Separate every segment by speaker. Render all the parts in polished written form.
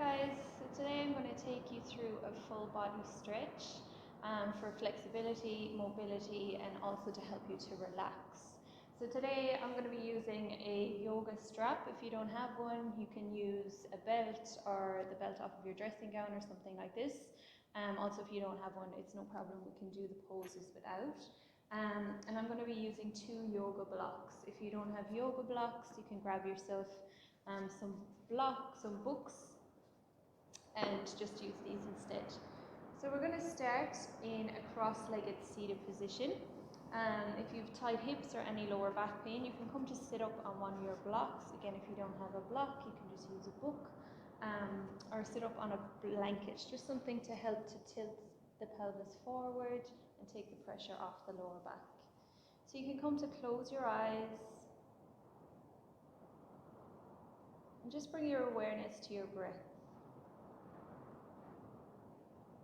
Speaker 1: guys, so today I'm going to take you through a full body stretch for flexibility, mobility, and also to help you to relax. So today I'm going to be using a yoga strap. If you don't have one, you can use a belt or the belt off of your dressing gown or something like this. Also, if you don't have one, it's no problem, we can do the poses without. And I'm going to be using 2 yoga blocks. If you don't have yoga blocks, you can grab yourself some books, and just use these instead. So we're going to start in a cross-legged seated position. If you've tight hips or any lower back pain, you can come to sit up on one of your blocks. Again, if you don't have a block, you can just use a book, or sit up on a blanket, just something to help to tilt the pelvis forward and take the pressure off the lower back. So you can come to close your eyes and just bring your awareness to your breath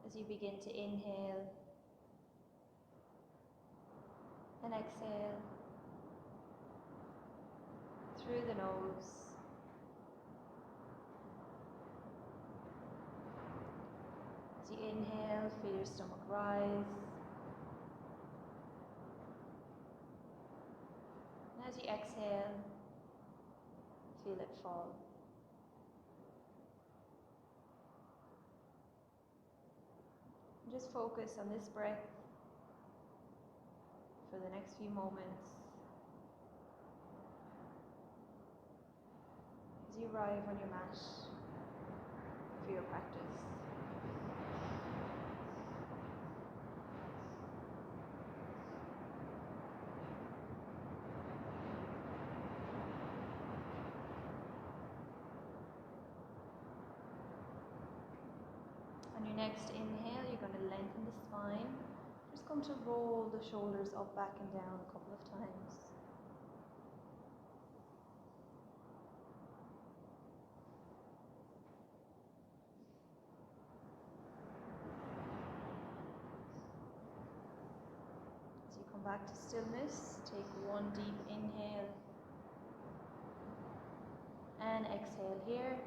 Speaker 1: as you begin to inhale and exhale through the nose. As you inhale, feel your stomach rise. And as you exhale, feel it fall. And just focus on this breath for the next few moments as you arrive on your mat for your practice. On your next inhale, you're going to lengthen the spine. Just come to roll the shoulders up, back and down a couple of times. As you come back to stillness, take one deep inhale and exhale here.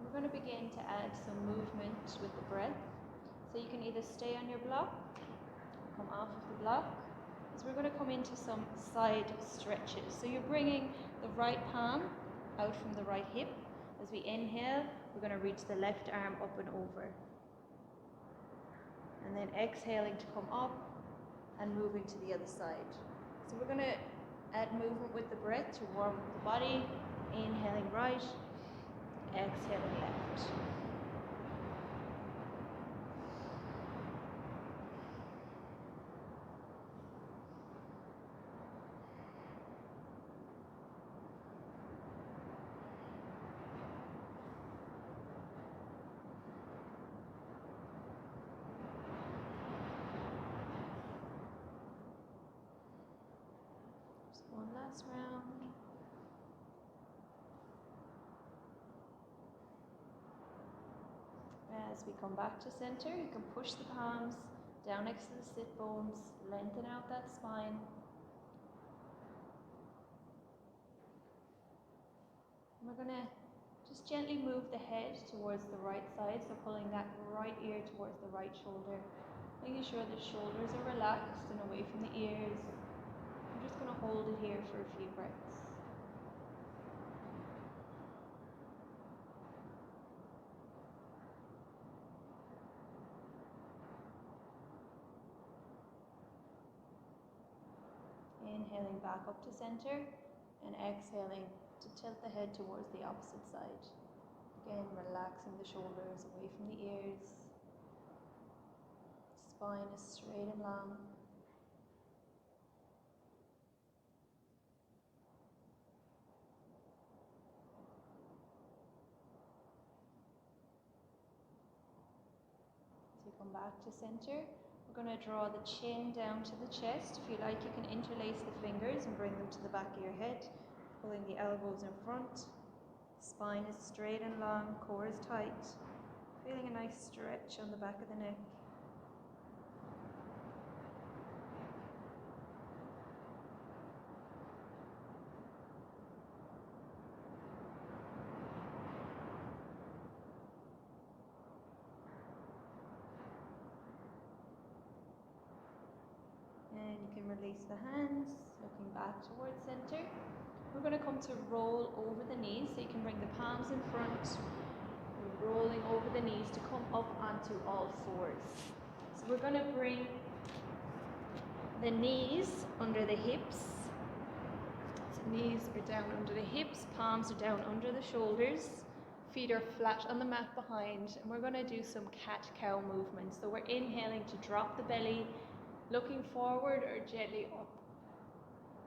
Speaker 1: We're going to begin to add some movement with the breath. So you can either stay on your block, come off of the block, as we're going to come into some side stretches. So you're bringing the right palm out from the right hip. As we inhale, we're going to reach the left arm up and over. And then exhaling to come up and moving to the other side. So we're going to add movement with the breath to warm up the body. Inhaling right, exhaling left. Just one last round. As we come back to center, you can push the palms down next to the sit bones, lengthen out that spine. And we're going to just gently move the head towards the right side, so pulling that right ear towards the right shoulder, making sure the shoulders are relaxed and away from the ears. I'm just going to hold it here for a few breaths. Inhaling back up to center and exhaling to tilt the head towards the opposite side. Again, relaxing the shoulders away from the ears. Spine is straight and long. As you come back to center, we're going to draw the chin down to the chest. If you like, you can interlace the fingers and bring them to the back of your head, pulling the elbows in front. Spine is straight and long, core is tight. Feeling a nice stretch on the back of the neck. release the hands, looking back towards center. We're going to come to roll over the knees, so you can bring the palms in front, rolling over the knees to come up onto all fours. So we're going to bring the knees under the hips. So knees are down under the hips, palms are down under the shoulders, feet are flat on the mat behind, and we're going to do some cat-cow movements. So we're inhaling to drop the belly, looking forward or gently up.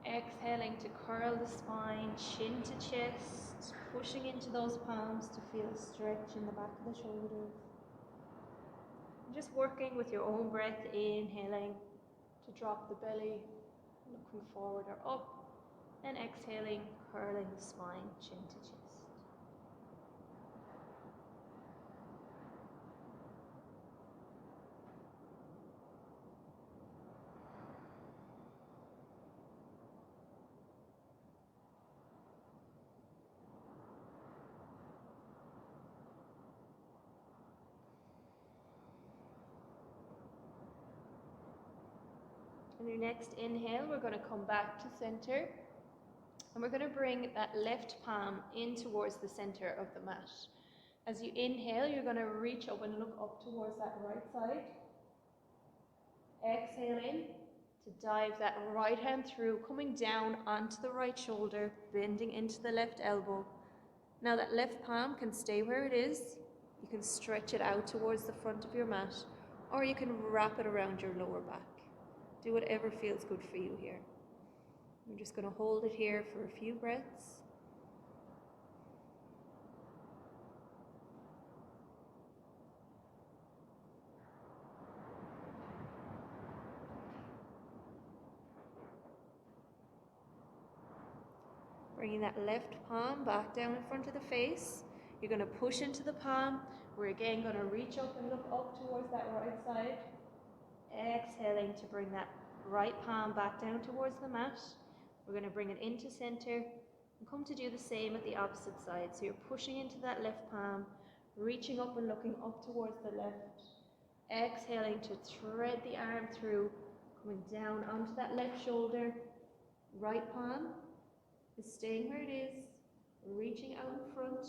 Speaker 1: Exhaling to curl the spine, chin to chest, pushing into those palms to feel a stretch in the back of the shoulders. Just working with your own breath, inhaling to drop the belly, looking forward or up, and exhaling, curling the spine, chin to chest. On your next inhale, we're going to come back to center, and we're going to bring that left palm in towards the center of the mat. As you inhale, you're going to reach up and look up towards that right side. Exhaling to dive that right hand through, coming down onto the right shoulder, bending into the left elbow. Now that left palm can stay where it is. You can stretch it out towards the front of your mat, or you can wrap it around your lower back. Do whatever feels good for you here. I'm just going to hold it here for a few breaths. Bringing that left palm back down in front of the face. You're going to push into the palm. We're again going to reach up and look up towards that right side. Exhaling to bring that right palm back down towards the mat. We're going to bring it into center and come to do the same at the opposite side. So you're pushing into that left palm, reaching up and looking up towards the left. Exhaling to thread the arm through, coming down onto that left shoulder. Right palm is staying where it is, reaching out in front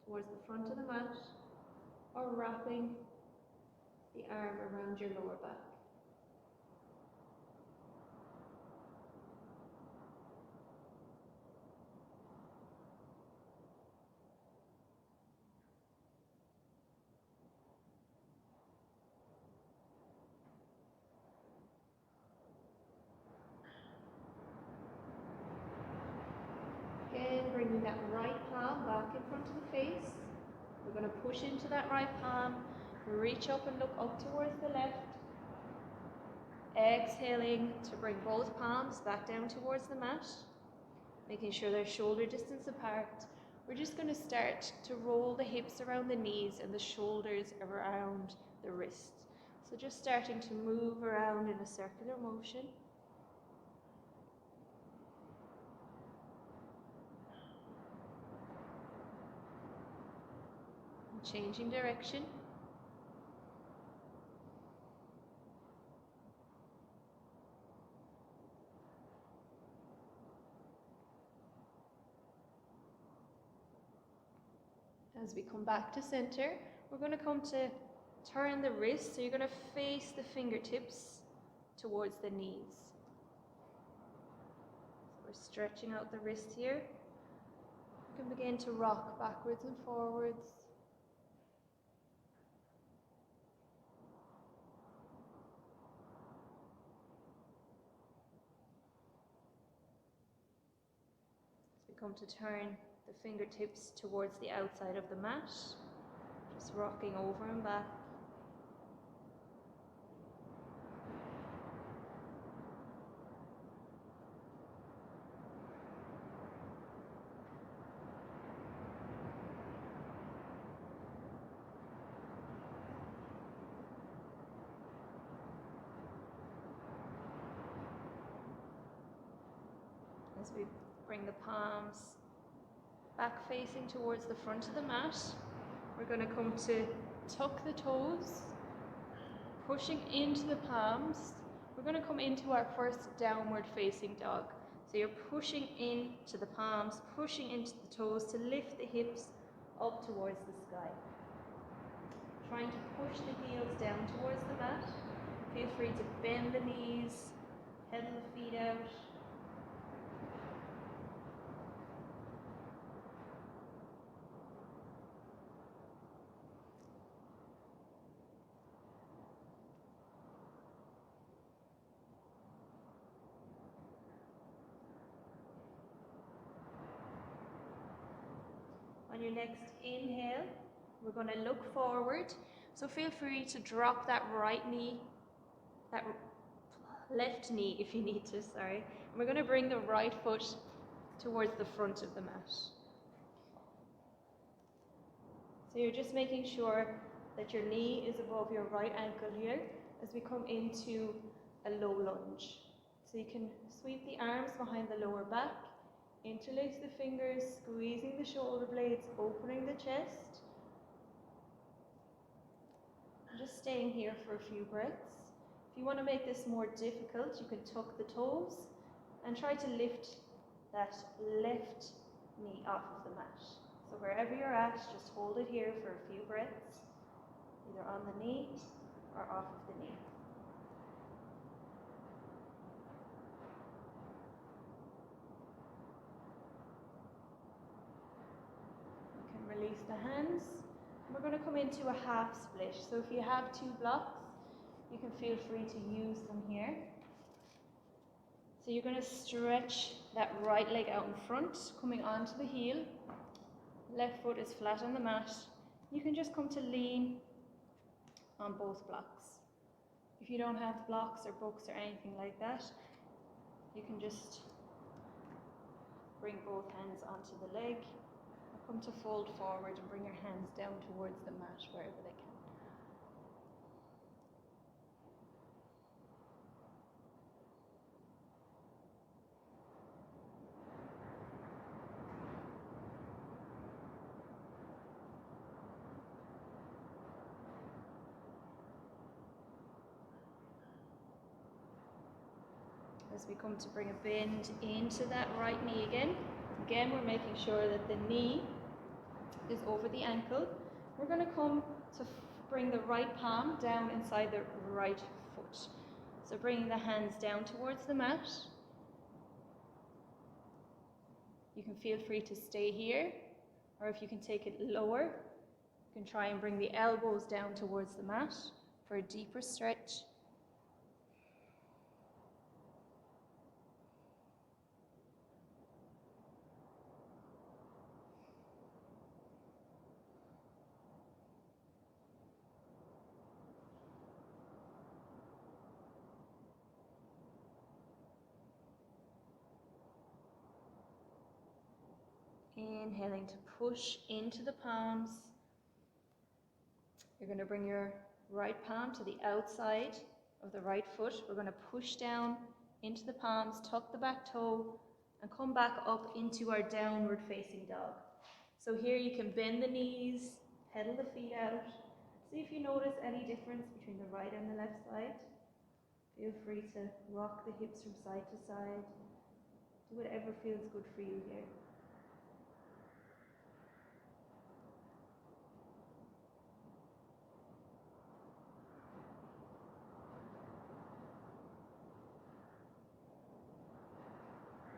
Speaker 1: towards the front of the mat, or wrapping the arm around your lower back. Again, bringing that right palm back in front of the face. We're going to push into that right palm, reach up and look up towards the left. Exhaling to bring both palms back down towards the mat, making sure they're shoulder distance apart. We're just going to start to roll the hips around the knees and the shoulders around the wrists. So just starting to move around in a circular motion. Changing direction. As we come back to center, we're going to come to turn the wrists. So you're going to face the fingertips towards the knees. So we're stretching out the wrist here. You can begin to rock backwards and forwards. Come to turn the fingertips towards the outside of the mat, just rocking over and back. As we bring the palms back facing towards the front of the mat, we're going to come to tuck the toes, pushing into the palms, we're going to come into our first downward facing dog. So you're pushing into the palms, pushing into the toes to lift the hips up towards the sky. Trying to push the heels down towards the mat. Feel free to bend the knees, pedal the feet out. On your next inhale, we're going to look forward. So feel free to drop that right knee, that left knee if you need to, sorry. And we're going to bring the right foot towards the front of the mat. So you're just making sure that your knee is above your right ankle here as we come into a low lunge. So you can sweep the arms behind the lower back, interlace the fingers, squeezing the shoulder blades, opening the chest. Just staying here for a few breaths. If you want to make this more difficult, you can tuck the toes and try to lift that left knee off of the mat. So wherever you're at, just hold it here for a few breaths, either on the knee or off of the knee. You can release the hands. We're going to come into a half split. So if you have two blocks, you can feel free to use them here. So you're going to stretch that right leg out in front, coming onto the heel. Left foot is flat on the mat. You can just come to lean on both blocks. If you don't have blocks or books or anything like that, you can just bring both hands onto the leg. Come to fold forward and bring your hands down towards the mat wherever they can. As we come to bring a bend into that right knee again. Again, we're making sure that the knee is over the ankle. We're going to come to bring the right palm down inside the right foot. So bringing the hands down towards the mat. You can feel free to stay here, or if you can take it lower, you can try and bring the elbows down towards the mat for a deeper stretch. Inhaling to push into the palms. You're going to bring your right palm to the outside of the right foot. We're going to push down into the palms, tuck the back toe, and come back up into our downward facing dog. So here you can bend the knees, pedal the feet out. See if you notice any difference between the right and the left side. Feel free to rock the hips from side to side. Do whatever feels good for you here.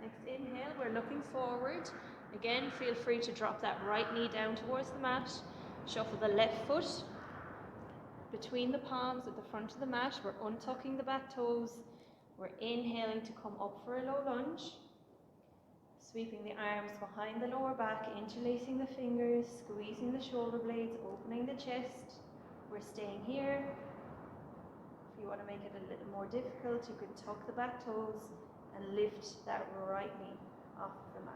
Speaker 1: Next inhale, we're looking forward. Again, feel free to drop that right knee down towards the mat. Shuffle the left foot between the palms at the front of the mat. We're untucking the back toes. We're inhaling to come up for a low lunge. Sweeping the arms behind the lower back, interlacing the fingers, squeezing the shoulder blades, opening the chest. We're staying here. If you want to make it a little more difficult, you can tuck the back toes and lift that right knee off the mat.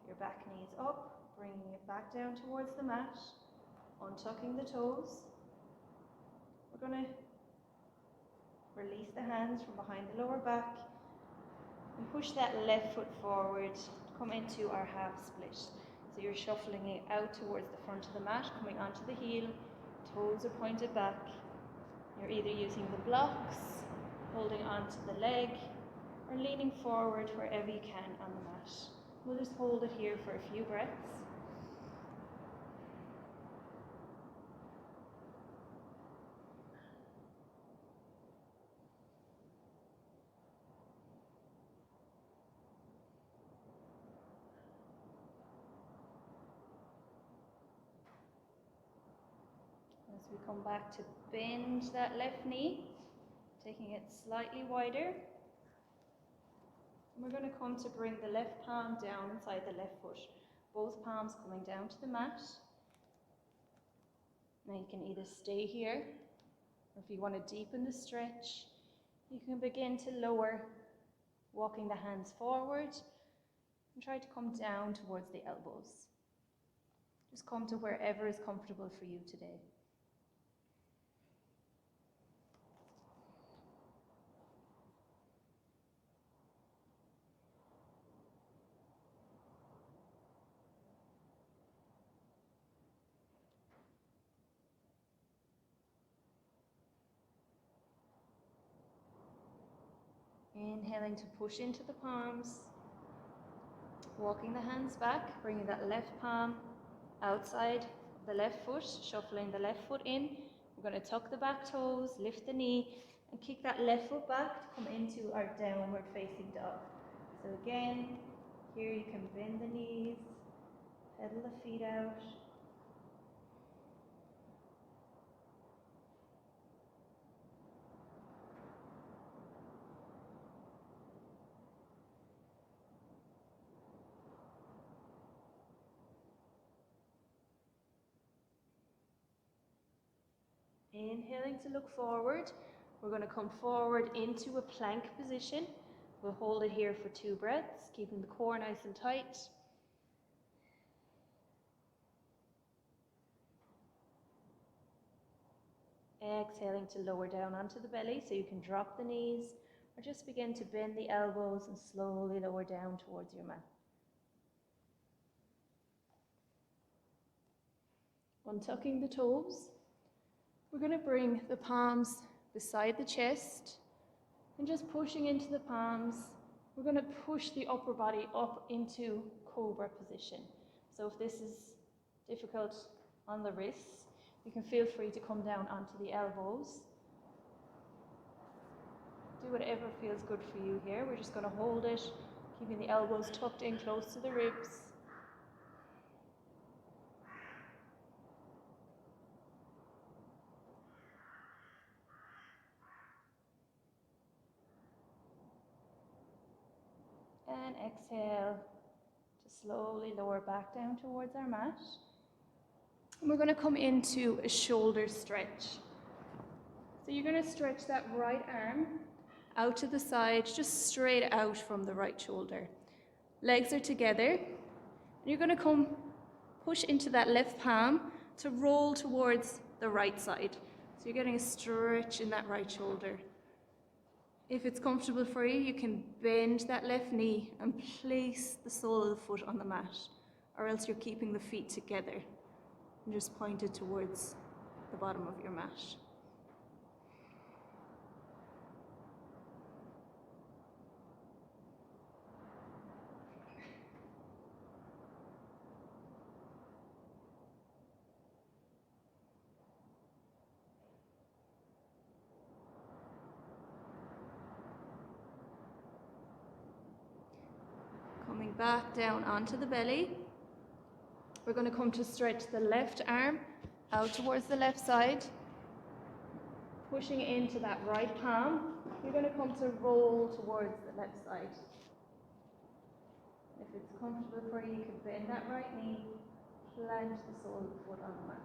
Speaker 1: Your back knee is up, bringing it back down towards the mat, untucking the toes. We're going to release the hands from behind the lower back, push that left foot forward, come into our half split. So you're shuffling it out towards the front of the mat, coming onto the heel, toes are pointed back. You're either using the blocks, holding onto the leg, or leaning forward wherever you can on the mat. We'll just hold it here for a few breaths. As we come back to bend that left knee, taking it slightly wider. And we're going to come to bring the left palm down inside the left foot. Both palms coming down to the mat. Now you can either stay here, or if you want to deepen the stretch, you can begin to lower, walking the hands forward, and try to come down towards the elbows. Just come to wherever is comfortable for you today. Inhaling to push into the palms, walking the hands back, bringing that left palm outside the left foot, shuffling the left foot in. We're going to tuck the back toes, lift the knee, and kick that left foot back to come into our downward facing dog. So again, here you can bend the knees, pedal the feet out. Inhaling to look forward, we're going to come forward into a plank position. We'll hold it here for 2 breaths, keeping the core nice and tight. Exhaling to lower down onto the belly, so you can drop the knees or just begin to bend the elbows and slowly lower down towards your mat. Untucking the toes. We're going to bring the palms beside the chest and just pushing into the palms. We're going to push the upper body up into cobra position. So if this is difficult on the wrists, you can feel free to come down onto the elbows. Do whatever feels good for you here. We're just going to hold it, keeping the elbows tucked in close to the ribs. And exhale to slowly lower back down towards our mat. And we're going to come into a shoulder stretch. So you're going to stretch that right arm out to the side, just straight out from the right shoulder. Legs are together. And you're going to come push into that left palm to roll towards the right side. So you're getting a stretch in that right shoulder. If it's comfortable for you, you can bend that left knee and place the sole of the foot on the mat, or else you're keeping the feet together and just pointed towards the bottom of your mat. Coming back down onto the belly. We're going to come to stretch the left arm out towards the left side, pushing into that right palm. You're going to come to roll towards the left side. If it's comfortable for you, you can bend that right knee, plant the sole of the foot on the mat.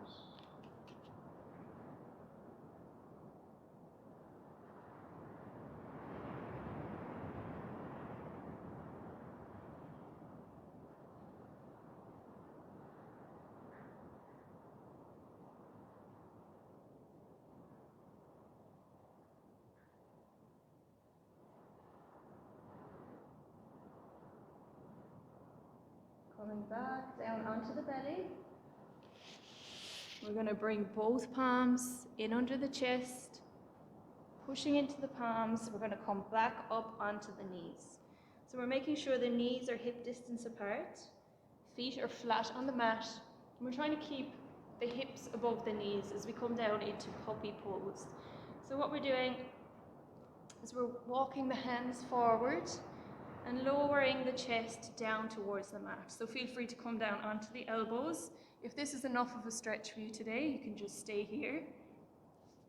Speaker 1: Coming back down onto the belly. We're going to bring both palms in under the chest, pushing into the palms. We're going to come back up onto the knees. So we're making sure the knees are hip distance apart, feet are flat on the mat, and we're trying to keep the hips above the knees as we come down into puppy pose. So what we're doing is we're walking the hands forward and lowering the chest down towards the mat. So feel free to come down onto the elbows. If this is enough of a stretch for you today, you can just stay here.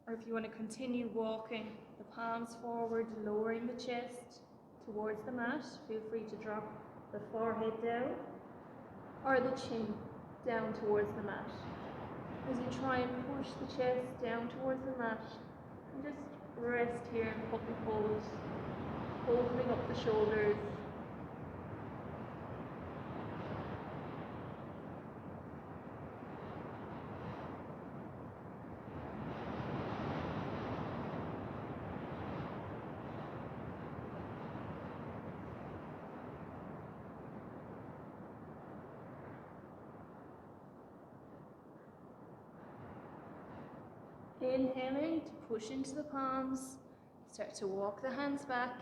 Speaker 1: Or if you want to continue walking the palms forward, lowering the chest towards the mat, feel free to drop the forehead down or the chin down towards the mat. As you try and push the chest down towards the mat, and just rest here in puppy pose, opening up the shoulders. Inhaling to push into the palms, start to walk the hands back.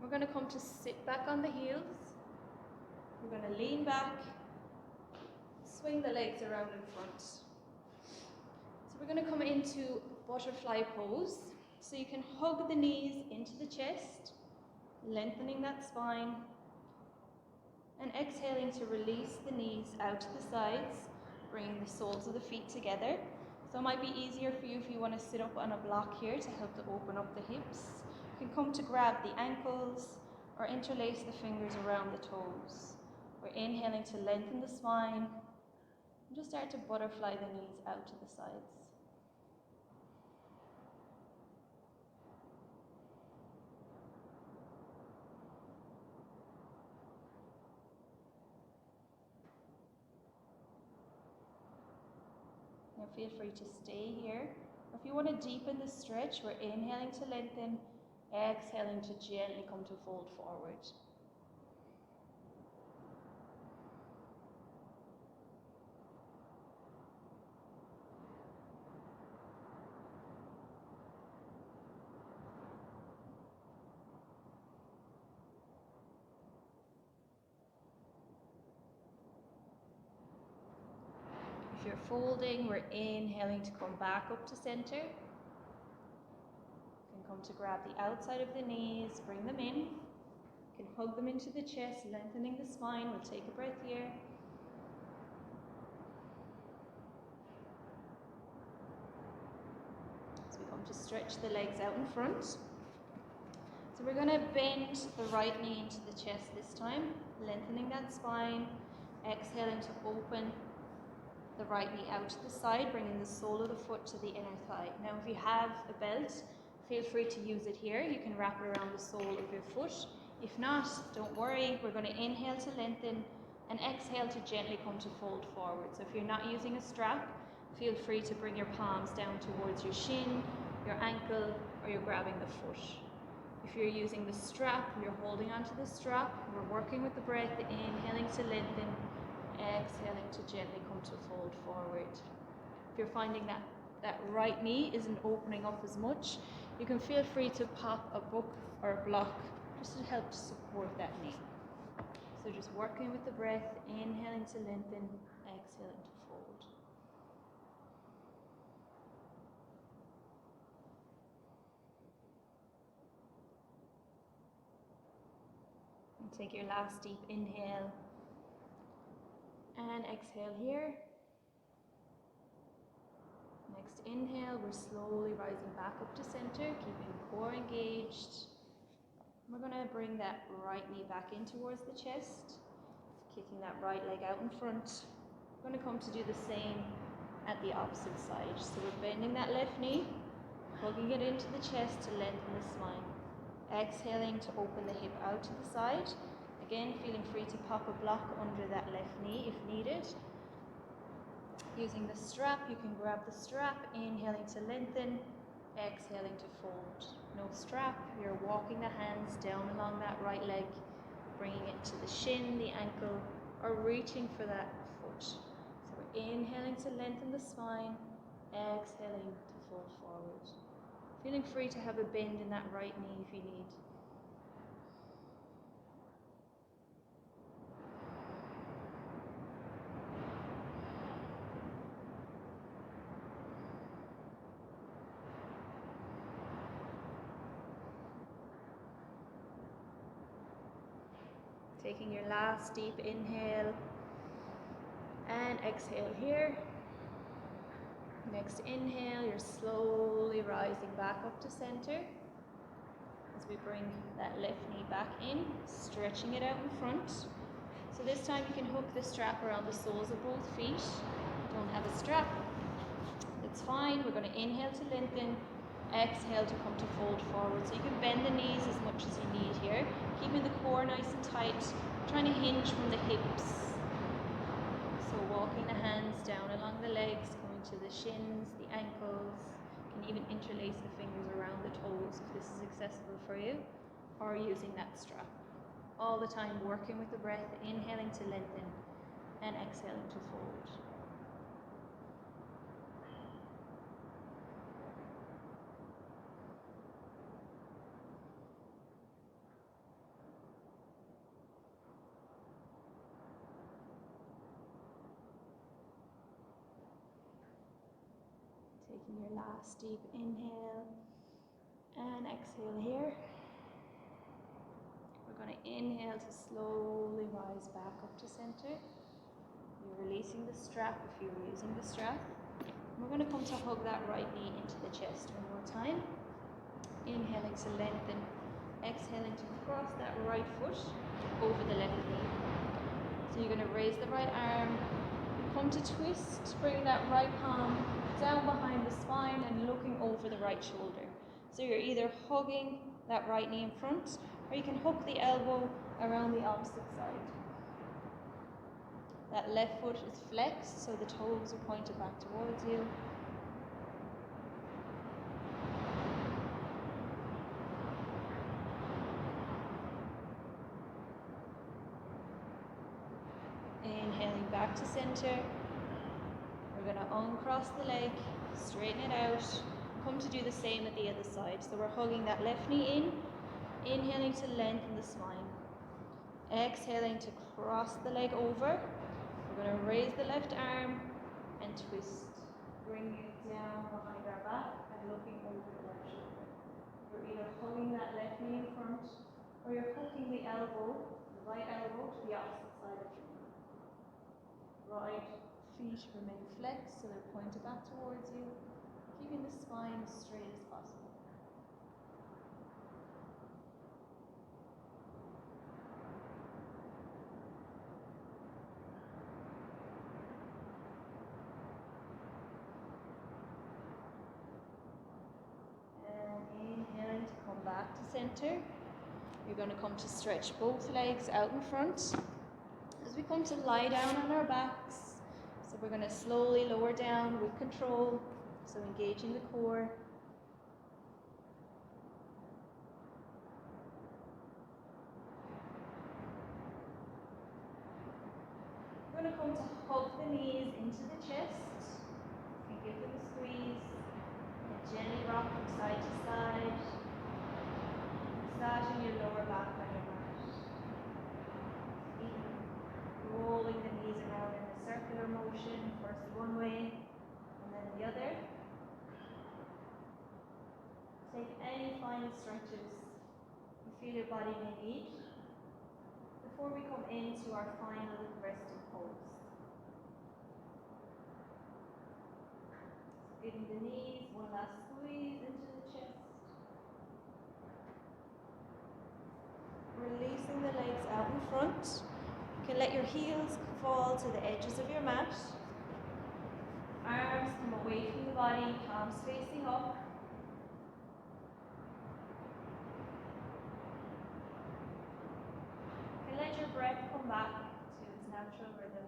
Speaker 1: We're going to come to sit back on the heels. We're going to lean back, swing the legs around in front. So we're going to come into butterfly pose. So you can hug the knees into the chest, lengthening that spine, and exhaling to release the knees out to the sides, bringing the soles of the feet together. So it might be easier for you if you want to sit up on a block here to help to open up the hips. You can come to grab the ankles or interlace the fingers around the toes. We're inhaling to lengthen the spine and just start to butterfly the knees out to the sides. Now feel free to stay here. If you want to deepen the stretch, we're inhaling to lengthen, exhaling to gently come to fold forward. If you're folding, we're inhaling to come back up to center. You can come to grab the outside of the knees, bring them in. You can hug them into the chest, lengthening the spine. We'll take a breath here. So we come to stretch the legs out in front. So we're going to bend the right knee into the chest this time, lengthening that spine, exhaling to open the right knee out to the side, bringing the sole of the foot to the inner thigh. Now if you have a belt, feel free to use it here. You can wrap it around the sole of your foot. If not, don't worry. We're going to inhale to lengthen and exhale to gently come to fold forward. So if you're not using a strap, feel free to bring your palms down towards your shin, your ankle, or you're grabbing the foot. If you're using the strap, you're holding onto the strap. We're working with the breath, inhaling to lengthen, exhaling to gently come to fold forward. If you're finding that right knee isn't opening up as much, you can feel free to pop a book or a block just to help to support that knee. So just working with the breath, inhaling to lengthen, exhaling to fold. And take your last deep inhale and exhale here. Next inhale, we're slowly rising back up to center, keeping core engaged. We're going to bring that right knee back in towards the chest, kicking that right leg out in front. We're going to come to do the same at the opposite side. So we're bending that left knee, hugging it into the chest to lengthen the spine. Exhaling to open the hip out to the side. Again, feeling free to pop a block under that left knee if needed. Using the strap, you can grab the strap, inhaling to lengthen, exhaling to fold. No strap, you're walking the hands down along that right leg, bringing it to the shin, the ankle, or reaching for that foot. So we're inhaling to lengthen the spine, exhaling to fold forward. Feeling free to have a bend in that right knee if you need. Taking your last deep inhale and exhale here. Next inhale, you're slowly rising back up to center as we bring that left knee back in, stretching it out in front. So this time you can hook the strap around the soles of both feet. Don't have a strap, that's fine. We're going to inhale to lengthen, exhale to come to fold forward. So you can bend the knees as much as you need here, keeping the core nice and tight, trying to hinge from the hips. So walking the hands down along the legs, coming to the shins, the ankles. You can even interlace the fingers around the toes if this is accessible for you, or using that strap. All the time working with the breath, inhaling to lengthen and exhaling to fold. Taking your last deep inhale and exhale here. We're going to inhale to slowly rise back up to center. You're releasing the strap if you're using the strap. We're going to come to hug that right knee into the chest one more time. Inhaling to lengthen, exhaling to cross that right foot over the left knee. So you're going to raise the right arm, come to twist, bring that right palm down behind the spine and looking over the right shoulder. So you're either hugging that right knee in front, or you can hook the elbow around the opposite side. That left foot is flexed, so the toes are pointed back towards you. Inhaling back to center. We're going to uncross the leg, straighten it out, come to do the same at the other side. So we're hugging that left knee in, inhaling to lengthen the spine, exhaling to cross the leg over. We're going to raise the left arm and twist, bringing it down behind our back and looking over the left shoulder. You're either hugging that left knee in front, or you're hooking the elbow, the right elbow, to the opposite side of your knee. Right feet remain flexed, so they're pointed back towards you, keeping the spine as straight as possible. And inhaling to come back to center. You're going to come to stretch both legs out in front as we come to lie down on our backs. So we're going to slowly lower down with control, so engaging the core. We're going to come to hug the knees into the chest and give them a squeeze. And gently rock from side to side, massaging your lower back on your mat. Rolling the knees around in a circular motion, first one way and then the other. Take any final stretches you feel your body may need before we come into our final resting pose. Giving the knees one last squeeze into the chest. Releasing the legs out in front. You can let your heels fall to the edges of your mat. Arms come away from the body, palms facing up. You can let your breath come back to its natural rhythm.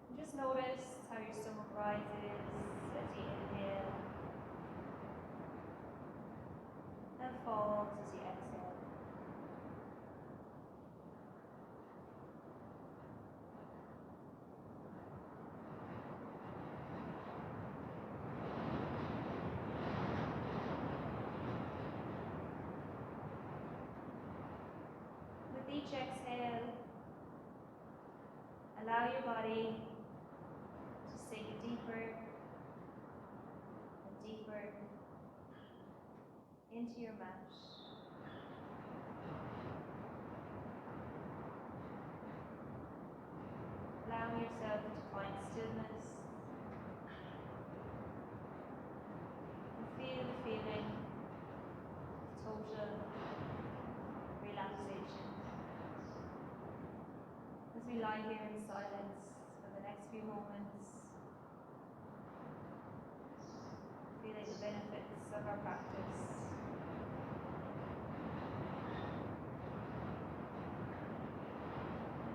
Speaker 1: And just notice how your stomach rises as you inhale and falls as you exhale. each exhale, allow your body to sink deeper and deeper into your mat. Allowing yourself to find stillness and feel the feeling of total relaxation. As we lie here in silence for the next few moments, feeling the benefits of our practice.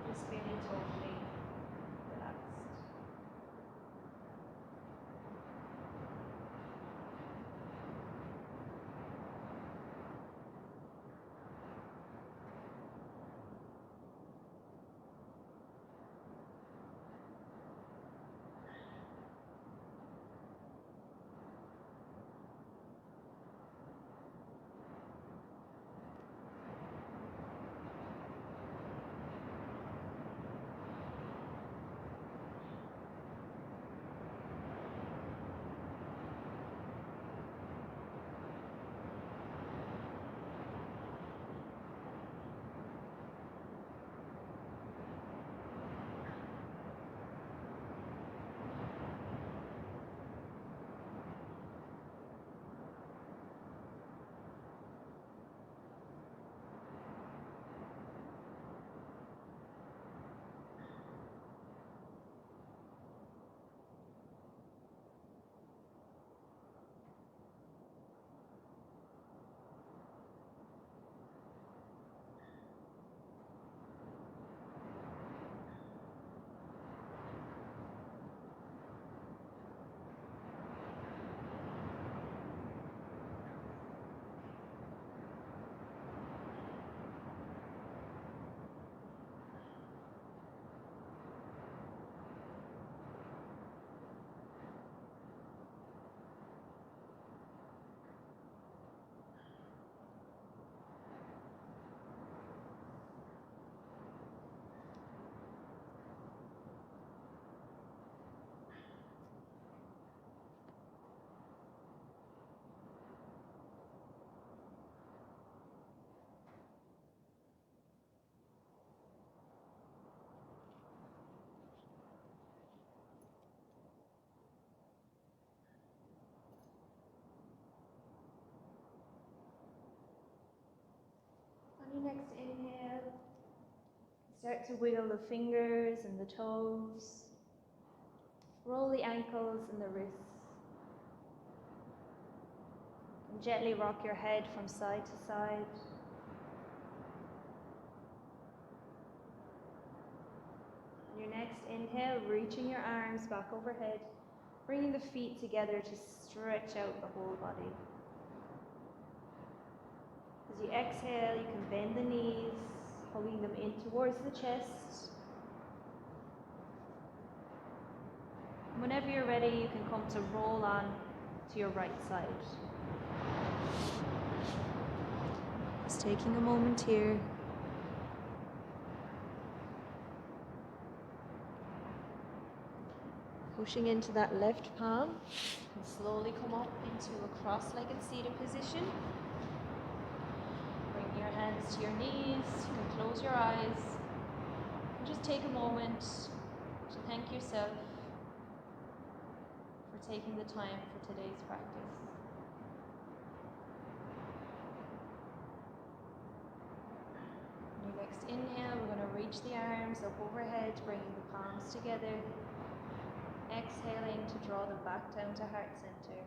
Speaker 1: Just feeling totally relaxed. On your next inhale, start to wiggle the fingers and the toes. Roll the ankles and the wrists. And gently rock your head from side to side. On your next inhale, reaching your arms back overhead, bringing the feet together to stretch out the whole body. As you exhale, you can bend the knees, hugging them in towards the chest. And whenever you're ready, you can come to roll on to your right side. Just taking a moment here. Pushing into that left palm, and slowly come up into a cross-legged seated position. Bring your hands to your knees, you can close your eyes, and just take a moment to thank yourself for taking the time for today's practice. On your next inhale, we're going to reach the arms up overhead, bringing the palms together. Exhaling to draw them back down to heart center.